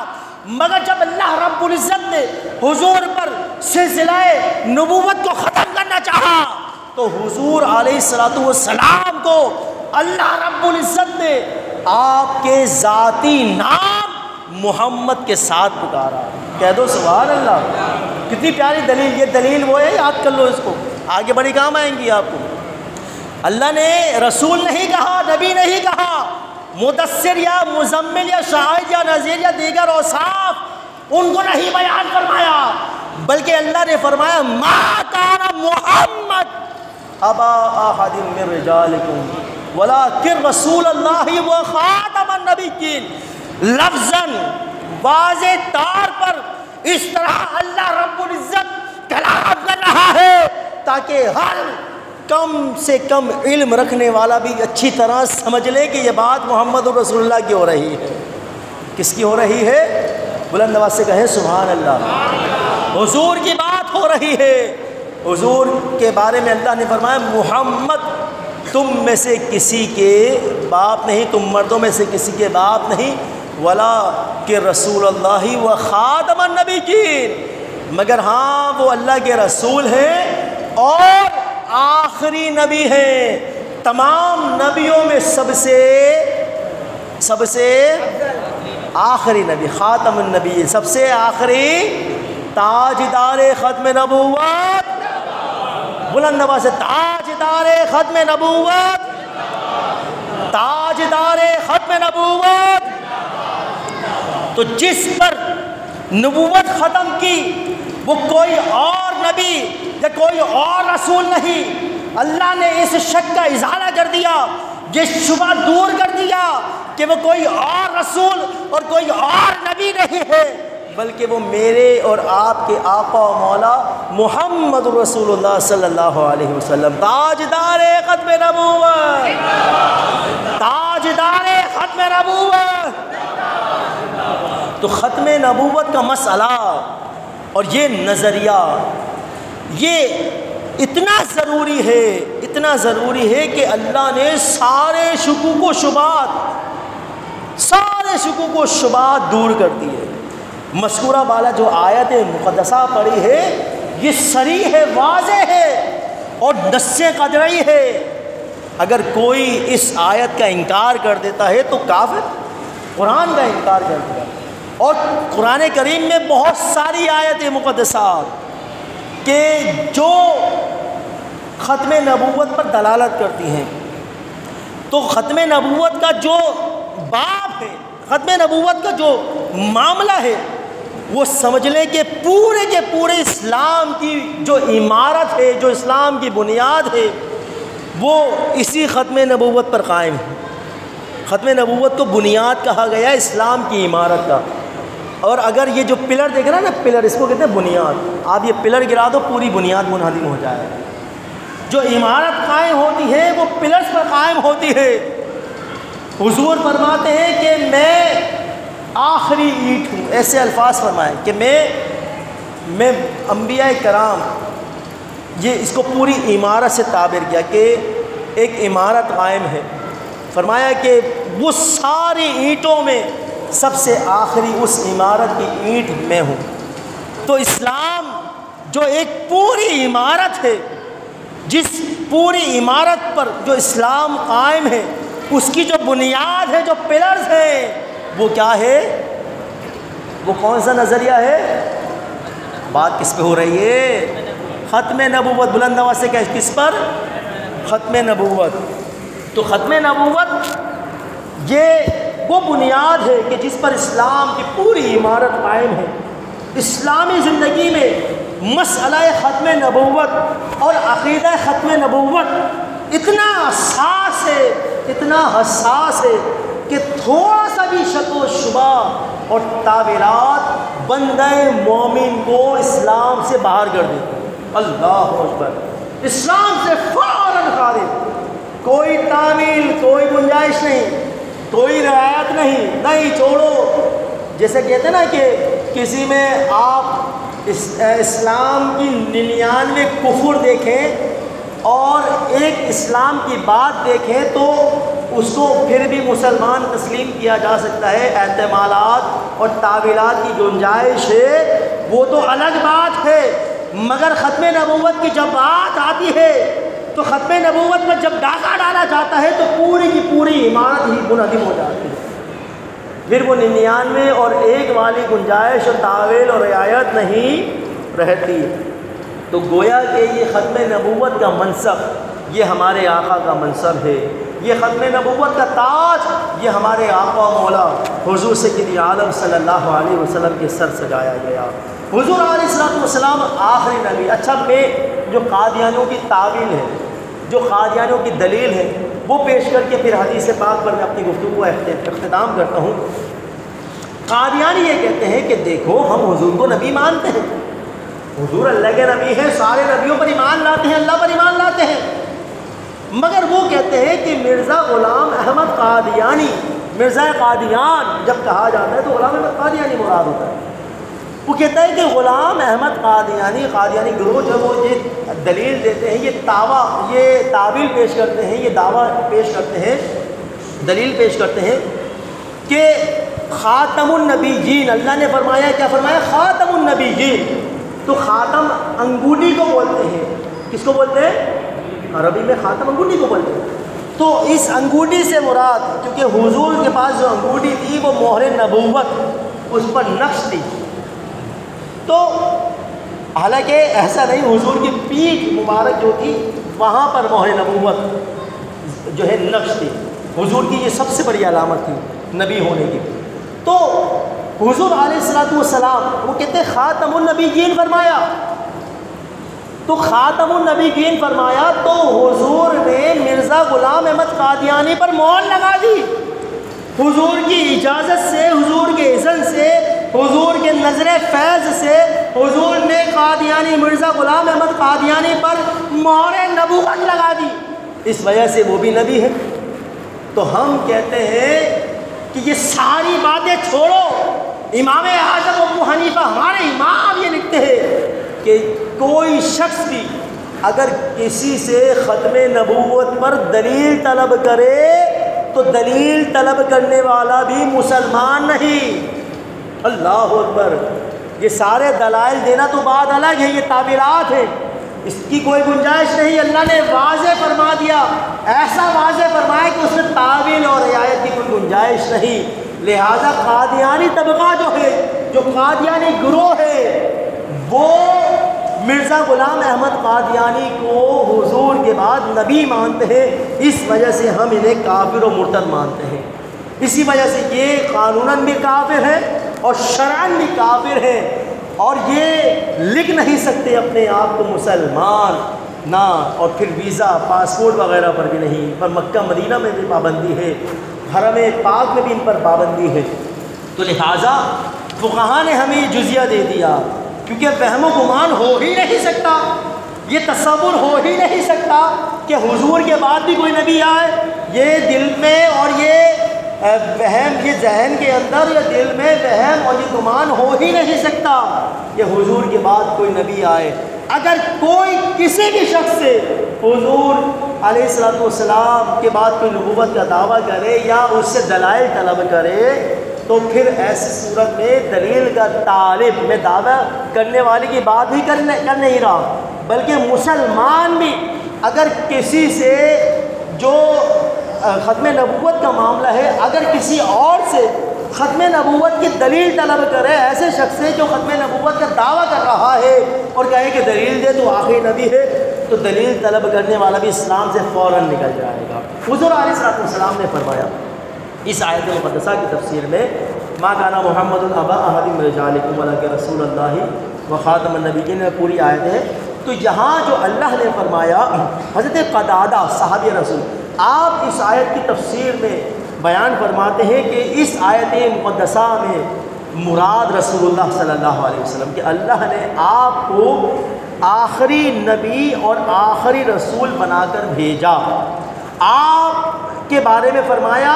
مگر جب اللہ رب العزت نے حضور پر سلسلہ نبوت کو ختم کرنا چاہا تو حضور علیہ الصلوۃ والسلام کو اللہ رب العزت نے آپ کے ذاتی نام محمد کے ساتھ پکارا۔ کہہ دو سبحان اللہ، کتنی پیاری دلیل۔ یہ دلیل وہ ہے، یاد کر لو اس کو، آگے بڑی کام آئیں گی آپ کو۔ اللہ نے رسول نہیں کہا، نبی نہیں کہا، مدثر یا مزمل یا شاہد یا نذیر یا دیگر اوصاف ان کو نہیں بیان فرمایا، بلکہ اللہ نے فرمایا ما کان محمد ابا احد من رجالکم ولکن رسول اللہ و خاتم النبیین۔ لفظاً واضح طور پر اس طرح اللہ رب العزت کلام کر رہا ہے تاکہ ہر کم سے کم علم رکھنے والا بھی اچھی طرح سمجھ لے کہ یہ بات محمد رسول اللہ کی ہو رہی ہے۔ کس کی ہو رہی ہے؟ بلند آواز سے کہیں سبحان اللہ۔ حضور کی بات ہو رہی ہے۔ حضور کے بارے میں اللہ نے فرمایا محمد تم میں سے کسی کے باپ نہیں، تم مردوں میں سے کسی کے باپ نہیں، ولا کہ رسول اللہ و خاتم النبیین، مگر ہاں وہ اللہ کے رسول ہیں اور آخری نبی ہیں، تمام نبیوں میں سب سے آخری نبی، خاتم النبی، سب سے آخری، تاجدار ختم نبوت، بلند آواز سے تاجدار ختم نبوت، تاجدار ختم نبوت۔ تو جس پر نبوت ختم کی وہ کوئی اور نبی یا کوئی اور رسول نہیں۔ اللہ نے اس شک کا ازالہ کر دیا، یہ شبہ دور کر دیا کہ وہ کوئی اور رسول اور کوئی اور نبی نہیں ہے، بلکہ وہ میرے اور آپ کے آقا و مولا محمد رسول اللہ صلی اللہ علیہ وسلم، تاجدار ختم نبوت، تاجدار ختم نبوت۔ تو ختم نبوت کا مسئلہ اور یہ نظریہ یہ اتنا ضروری ہے کہ اللہ نے سارے شکوک و شبہات دور کر دیے۔ مذکورہ بالا جو آیت مقدسہ پڑھی ہے یہ صریح ہے، واضح ہے اور نص قطعی ہے۔ اگر کوئی اس آیت کا انکار کر دیتا ہے تو کافر، قرآن کا انکار کر دیا۔ اور قرآن کریم میں بہت ساری آیتیں مقدسات کہ جو ختم نبوت پر دلالت کرتی ہیں۔ تو ختم نبوت کا جو باب ہے، ختم نبوت کا جو معاملہ ہے، وہ سمجھ لیں کہ پورے کے پورے اسلام کی جو عمارت ہے، جو اسلام کی بنیاد ہے، وہ اسی ختم نبوت پر قائم ہے۔ ختم نبوت کو بنیاد کہا گیا اسلام کی عمارت کا۔ اور اگر یہ جو پلر دیکھ رہا ہے نا، پلر، اس کو کہتے ہیں بنیاد، آپ یہ پلر گرا دو پوری بنیاد منہدم ہو جائے۔ جو عمارت قائم ہوتی ہے وہ پلرز پر قائم ہوتی ہے۔ حضور فرماتے ہیں کہ میں آخری اینٹ ہوں، ایسے الفاظ فرمائے کہ میں انبیاء کرام، یہ اس کو پوری عمارت سے تعبیر کیا کہ ایک عمارت قائم ہے، فرمایا کہ وہ ساری اینٹوں میں سب سے آخری اس عمارت کی اینٹ میں ہوں۔ تو اسلام جو ایک پوری عمارت ہے، جس پوری عمارت پر جو اسلام قائم ہے، اس کی جو بنیاد ہے، جو پلرز ہیں، وہ کیا ہے؟ وہ کون سا نظریہ ہے؟ بات کس پہ ہو رہی ہے؟ ختم نبوت۔ بلند آواز سے کس پر؟ ختم نبوت۔ تو ختم نبوت یہ وہ بنیاد ہے کہ جس پر اسلام کی پوری عمارت قائم ہے۔ اسلامی زندگی میں مسئلہ ختم نبوت اور عقیدہ ختم نبوت اتنا حساس ہے کہ تھوڑا سا بھی شک و شبہ اور تعویلات بندہ مومن کو اسلام سے باہر کر دیتے ہیں۔ اللہ اکبر۔ اسلام سے فوراً خارج، کوئی تعویل، کوئی گنجائش نہیں، کوئی رعایت نہیں چھوڑو۔ جیسے کہتے ہیں نا کہ کسی میں آپ اسلام کی 99 کفر دیکھیں اور ایک اسلام کی بات دیکھیں تو اس کو پھر بھی مسلمان تسلیم کیا جا سکتا ہے۔ احتمالات اور تعویلات کی گنجائش ہے، وہ تو الگ بات ہے، مگر ختم نبوت کی جب بات آتی ہے تو ختم نبوت میں جب ڈاکہ ڈالا جاتا ہے تو پوری کی پوری عمارت ہی منہدم ہو جاتی ہے۔ پھر وہ 99 اور 1 والی گنجائش اور تعویل اور رعایت نہیں رہتی۔ تو گویا کہ یہ ختم نبوت کا منصب یہ ہمارے آقا کا منصب ہے، یہ ختم نبوت کا تاج یہ ہمارے آقا مولا حضور سید عالم صلی اللہ علیہ وسلم کے سر سجایا گیا۔ حضور علیہ السلام آخری نبی۔ اچھا، میں جو قادیانیوں کی تعویل ہے، جو قادیانیوں کی دلیل ہے، وہ پیش کر کے پھر حدیث پاک پر میں اپنی گفتگو کا اختتام کرتا ہوں۔ قادیانی یہ کہتے ہیں کہ دیکھو ہم حضور کو نبی مانتے ہیں، حضور اللہ کے نبی ہیں، سارے نبیوں پر ایمان لاتے ہیں، اللہ پر ایمان لاتے ہیں، مگر وہ کہتے ہیں کہ مرزا غلام احمد قادیانی، مرزا قادیان جب کہا جاتا ہے تو غلام احمد قادیانی مراد ہوتا ہے۔ وہ کہتا ہے کہ غلام احمد قادیانی گروہ جب وہ یہ دلیل دیتے ہیں، یہ تعویل پیش کرتے ہیں، یہ دعویٰ پیش کرتے ہیں، دلیل پیش کرتے ہیں کہ خاتم النبیین، اللہ نے فرمایا، کیا فرمایا؟ خاتم النبیین۔ تو خاتم انگوٹھی کو بولتے ہیں، کس کو بولتے ہیں؟ عربی میں خاتم انگوٹھی کو بولتے ہیں۔ تو اس انگوٹھی سے مراد، کیونکہ حضور کے پاس جو انگوٹھی تھی وہ مہر نبوت، اس پر نقش تھی، تو حالانکہ ایسا نہیں، حضور کی پیٹھ مبارک جو تھی وہاں پر مہر نبوت جو ہے نقش تھی، حضور کی یہ سب سے بڑی علامت تھی نبی ہونے کی۔ تو حضور علیہ السلام وہ کہتے ہیں خاتم النبیین فرمایا، تو خاتم النبیین فرمایا تو حضور نے مرزا غلام احمد قادیانی پر مہر لگا دی، حضور کی اجازت سے، حضور کے اذن سے، حضور کے نظر فیض سے حضور نے قادیانی، مرزا غلام احمد قادیانی پر مہر نبوت لگا دی، اس وجہ سے وہ بھی نبی ہے۔ تو ہم کہتے ہیں کہ یہ ساری باتیں چھوڑو، امام اعظم ابو حنیفہ ہمارے امام یہ لکھتے ہیں کہ کوئی شخص بھی اگر کسی سے ختم نبوت پر دلیل طلب کرے تو دلیل طلب کرنے والا بھی مسلمان نہیں۔ اللہ اکبر، یہ سارے دلائل دینا تو بات الگ ہے، یہ تعبیرات ہیں، اس کی کوئی گنجائش نہیں۔ اللہ نے واضح فرما دیا، ایسا واضح فرمایا کہ اس میں تعویل اور رعایت کی کوئی گنجائش نہیں۔ لہذا قادیانی طبقہ جو ہے، جو قادیانی گروہ ہے، وہ مرزا غلام احمد قادیانی کو حضور کے بعد نبی مانتے ہیں، اس وجہ سے ہم انہیں کافر و مرتد مانتے ہیں۔ اسی وجہ سے یہ قانوناً بھی کافر ہیں اور شرعاً بھی کافر ہیں، اور یہ لکھ نہیں سکتے اپنے آپ کو مسلمان نہ، اور پھر ویزا پاسپورٹ وغیرہ پر بھی نہیں، پر مکہ مدینہ میں بھی پابندی ہے، حرم پاک میں بھی ان پر پابندی ہے۔ تو لہٰذا فقہا نے ہمیں یہ جزیہ دے دیا، کیونکہ وہم و گمان ہو ہی نہیں سکتا، یہ تصور ہو ہی نہیں سکتا کہ حضور کے بعد بھی کوئی نبی آئے، یہ دل میں اور یہ وہم، یہ ذہن کے اندر یا دل میں وہم اور یہ گمان ہو ہی نہیں سکتا کہ حضور کے بعد کوئی نبی آئے۔ اگر کوئی کسی بھی شخص سے حضور علیہ السلام کے بعد کوئی نبوت کا دعویٰ کرے یا اس سے دلائل طلب کرے تو پھر ایسی صورت میں دلیل کا طالب، میں دعویٰ کرنے والے کی بات ہی کر نہیں رہا، بلکہ مسلمان بھی اگر کسی سے جو ختم نبوت کا معاملہ ہے، اگر کسی اور سے ختم نبوت کی دلیل طلب کرے، ایسے شخص سے جو ختم نبوت کا دعویٰ کر رہا ہے اور کہے کہ دلیل دے تو آخری نبی ہے، تو دلیل طلب کرنے والا بھی اسلام سے فوراً نکل جائے گا۔ حضور علیہ السلام نے فرمایا اس آیت مقدسہ کی تفسیر میں، ما کان محمد ابا احد من رجالکم ولکن رسول اللہ وخاتم النبیین، میں پوری آیت ہے۔ تو یہاں جو اللہ نے فرمایا، حضرت قتادہ صحابی رسول، آپ اس آیت کی تفسیر میں بیان فرماتے ہیں کہ اس آیت مقدسہ میں مراد رسول اللہ صلی اللہ علیہ وسلم، کہ اللہ نے آپ کو آخری نبی اور آخری رسول بنا کر بھیجا۔ آپ کے بارے میں فرمایا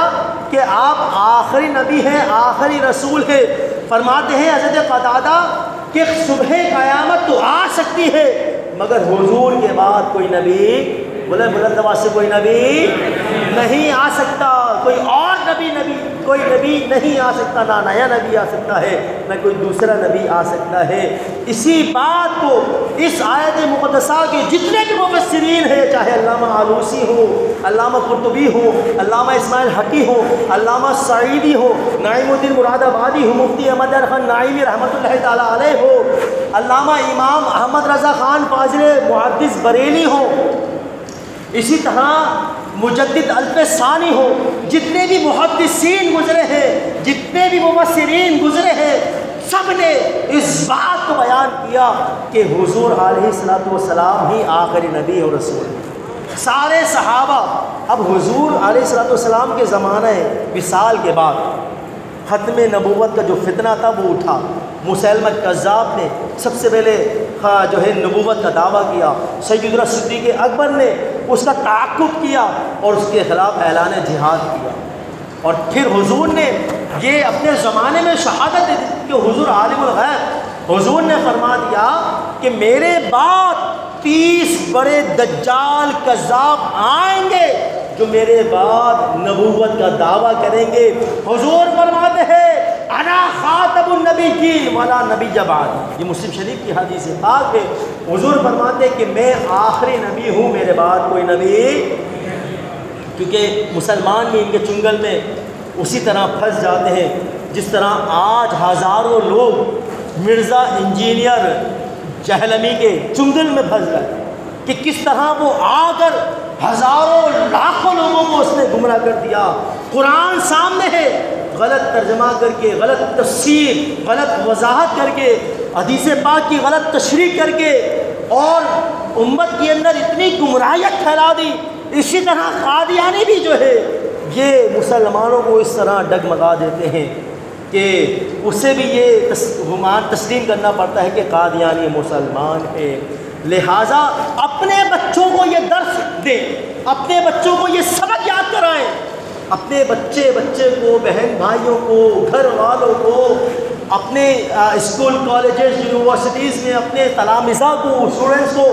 کہ آپ آخری نبی ہیں، آخری رسول ہیں۔ فرماتے ہیں حضرت قتادہ کہ صبح قیامت تو آ سکتی ہے مگر حضور کے بعد کوئی نبی بولے بلند آواز سے کوئی نبی نہیں آ سکتا، کوئی اور نبی کوئی نبی نہیں آ سکتا، نہ نیا نبی آ سکتا ہے نہ کوئی دوسرا نبی آ سکتا ہے۔ اسی بات کو اس آیت مقدسہ کے جتنے بھی مفسرین ہیں، چاہے علامہ آلوسی ہو، علامہ قرطبی ہو، علامہ اسماعیل حقی ہو، علامہ سعیدی ہو، نعیم الدین مراد آبادی ہو، مفتی احمد خان نعیمی رحمۃ اللہ تعالیٰ علیہ ہو، علامہ امام احمد رضا خان فاضل محدث بریلی ہو، اسی طرح مجدد الف ثانی ہو، جتنے بھی محدثین گزرے ہیں، جتنے بھی مفسرین گزرے ہیں، سب نے اس بات کو بیان کیا کہ حضور علیہ الصلوۃ والسلام ہی آخری نبی اور رسول ہیں۔ سارے صحابہ اب حضور علیہ الصلوۃ والسلام کے زمانہ وصال کے بعد ختم نبوت کا جو فتنہ تھا وہ اٹھا۔ مسیلمہ کذاب نے سب سے پہلے جو ہے نبوت کا دعویٰ کیا، سیدنا صدیق اکبر نے اس کا تعاقب کیا اور اس کے خلاف اعلان جہاد کیا، اور پھر حضور نے یہ اپنے زمانے میں شہادت دے دی کہ حضور عالم الغیب۔ حضور نے فرما دیا کہ میرے بعد 30 بڑے دجال کذاب آئیں گے جو میرے بعد نبوت کا دعویٰ کریں گے۔ حضور فرماتے ہیں انا خاتم النبیین ولا نبی بعد، یہ مسلم شریف کی حدیث پاک ہے۔ حضور فرماتے ہیں کہ میں آخری نبی ہوں، میرے بعد کوئی نبی، کیونکہ مسلمان بھی ان کے چنگل میں اسی طرح پھنس جاتے ہیں جس طرح آج ہزاروں لوگ مرزا انجینئر جہلمی کے چنگل میں پھنس گئے کہ کس طرح وہ آ کر ہزاروں لاکھوں لوگوں کو اس نے گمراہ کر دیا۔ قرآن سامنے ہے، غلط ترجمہ کر کے، غلط تفسیر، غلط وضاحت کر کے، حدیث پاک کی غلط تشریح کر کے، اور امت کے اندر اتنی گمراہیت پھیلا دی۔ اسی طرح قادیانی بھی جو ہے یہ مسلمانوں کو اس طرح ڈگمگا دیتے ہیں کہ اسے بھی یہ تسلیم کرنا پڑتا ہے کہ قادیانی مسلمان ہے۔ لہٰذا اپنے بچوں کو یہ درس دیں، اپنے بچوں کو یہ سبق یاد کرائیں، اپنے بچے کو، بہن بھائیوں کو، گھر والوں کو، اپنے اسکول کالجز یونیورسٹیز میں اپنے تلامذہ کو، اسٹوڈنٹس کو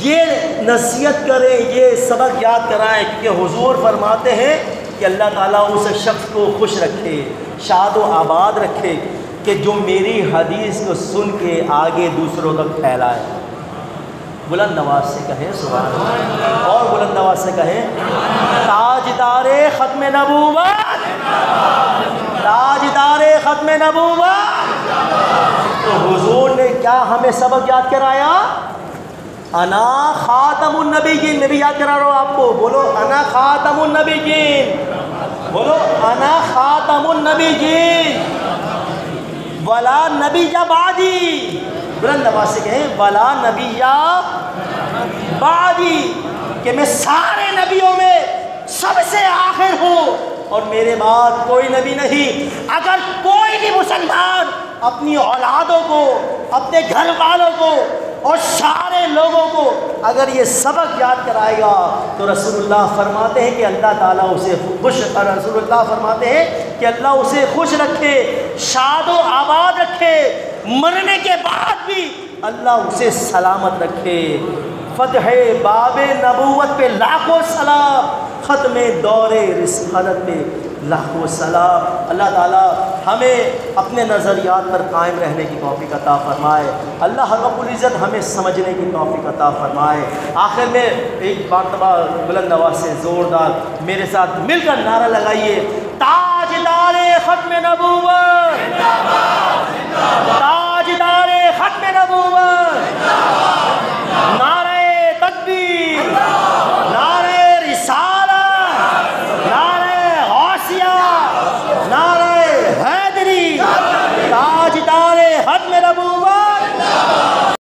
یہ نصیحت کریں، یہ سبق یاد کرائیں، کیونکہ حضور فرماتے ہیں کہ اللہ تعالیٰ اس شخص کو خوش رکھے، شاد و آباد رکھے کہ جو میری حدیث کو سن کے آگے دوسروں تک پھیلائے۔ بلند آواز سے کہیں سبحان اللہ، اور بلند آواز سے کہیں تاجدار ختم نبوت، تاجدار ختم نبوت۔ تو حضور نے کیا ہمیں سبق یاد کرایا؟ انا خاتم النبیین، میں بھی یاد کرا رہا ہوں آپ کو، بولو انا خاتم النبیین، بولو انا خاتم النبیین ولا نبی بعدی، بلند آواز سے کہیں ولا نبی بعدی، کہ میں سارے نبیوں میں سب سے آخر ہوں اور میرے بعد کوئی نبی نہیں۔ اگر کوئی بھی مسلمان اپنی اولادوں کو، اپنے گھر والوں کو اور سارے لوگوں کو اگر یہ سبق یاد کرائے گا تو رسول اللہ فرماتے ہیں کہ اللہ تعالیٰ اسے رسول اللہ فرماتے ہیں کہ اللہ اسے خوش رکھے، شاد و آباد رکھے، مرنے کے بعد بھی اللہ اسے سلامت رکھے۔ فتح باب نبوت پہ لاکھوں سلام، ختم دور رسالت پہ لاکھوں سلام۔ اللہ تعالیٰ ہمیں اپنے نظریات پر قائم رہنے کی توفیق عطا فرمائے، اللہ رب العزت ہمیں سمجھنے کی توفیق عطا فرمائے۔ آخر میں ایک مرتبہ بلند آواز سے زوردار میرے ساتھ مل کر نعرہ لگائیے، تاجدار ختم نبوت، تاجدار ختم نبوت۔